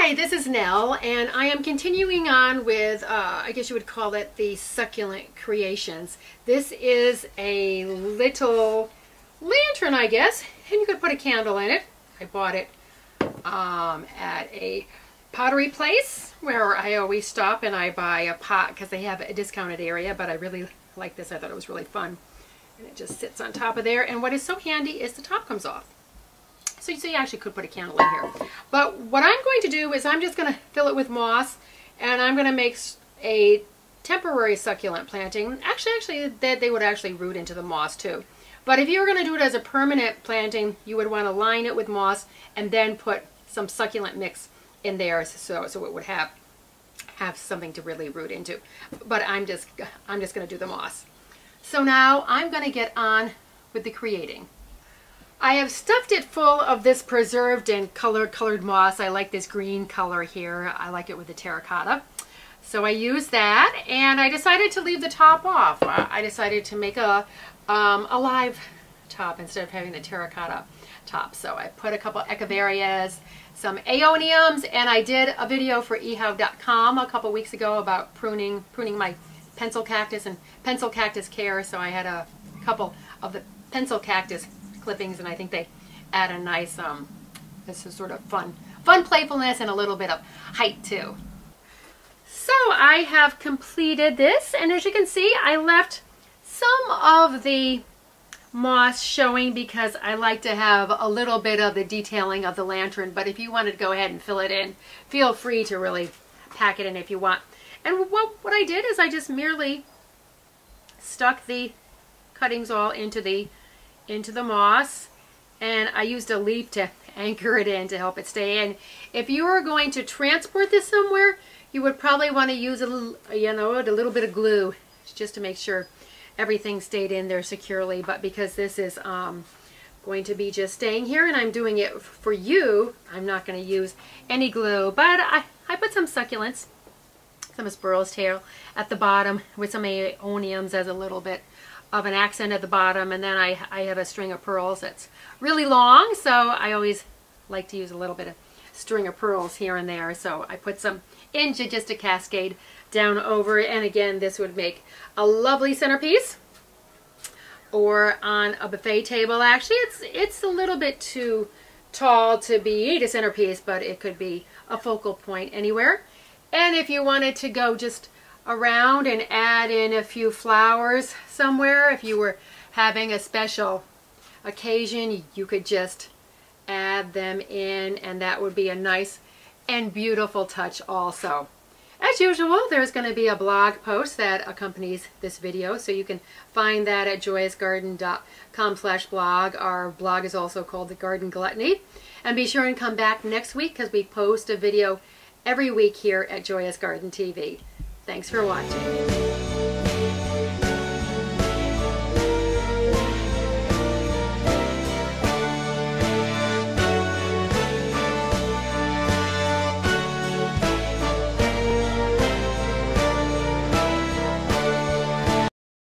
Hi, this is Nell, and I am continuing on with, I guess you would call it the succulent creations. This is a little lantern, I guess, and you could put a candle in it. I bought it at a pottery place where I always stop and I buy a pot because they have a discounted area, but I really like this. I thought it was really fun. And it just sits on top of there, and what is so handy is the top comes off. So you actually could put a candle in here. But what I'm going to do is I'm just going to fill it with moss, and I'm going to make a temporary succulent planting. Actually, they would actually root into the moss too. But if you were going to do it as a permanent planting, you would want to line it with moss and then put some succulent mix in there so it would have something to really root into. But I'm just going to do the moss. So now I'm going to get on with the creating. I have stuffed it full of this preserved and colored moss. I like this green color here. I like it with the terracotta. So I used that, and I decided to leave the top off. I decided to make a live top instead of having the terracotta top. So I put a couple echeverias, some aeoniums, and I did a video for ehow.com a couple weeks ago about pruning my pencil cactus and pencil cactus care. So I had a couple of the pencil cactus clippings, and I think they add a nice this is sort of fun playfulness and a little bit of height too. So I have completed this, and as you can see, I left some of the moss showing because I like to have a little bit of the detailing of the lantern, but if you wanted to go ahead and fill it in, feel free to really pack it in if you want. And what I did is I just merely stuck the cuttings all into the moss, and I used a leaf to anchor it in to help it stay in. If you were going to transport this somewhere, you would probably want to use a little bit of glue just to make sure everything stayed in there securely. But because this is going to be just staying here and I'm doing it for you, I'm not going to use any glue. But I put some succulents, some sparrow's tail at the bottom with some aeoniums as a little bit of an accent at the bottom, and then I have a string of pearls that's really long, so I always like to use a little bit of string of pearls here and there. So I put some in just to cascade down over, and again, this would make a lovely centerpiece or on a buffet table. Actually, it's a little bit too tall to be a centerpiece, but it could be a focal point anywhere. And if you wanted to go just around and add in a few flowers somewhere, if you were having a special occasion, you could just add them in, and that would be a nice and beautiful touch also. As usual, there's going to be a blog post that accompanies this video, so you can find that at joyousgarden.com/blog. Our blog is also called The Garden Gluttony. And be sure and come back next week because we post a video every week here at Joyous Garden TV. Thanks for watching.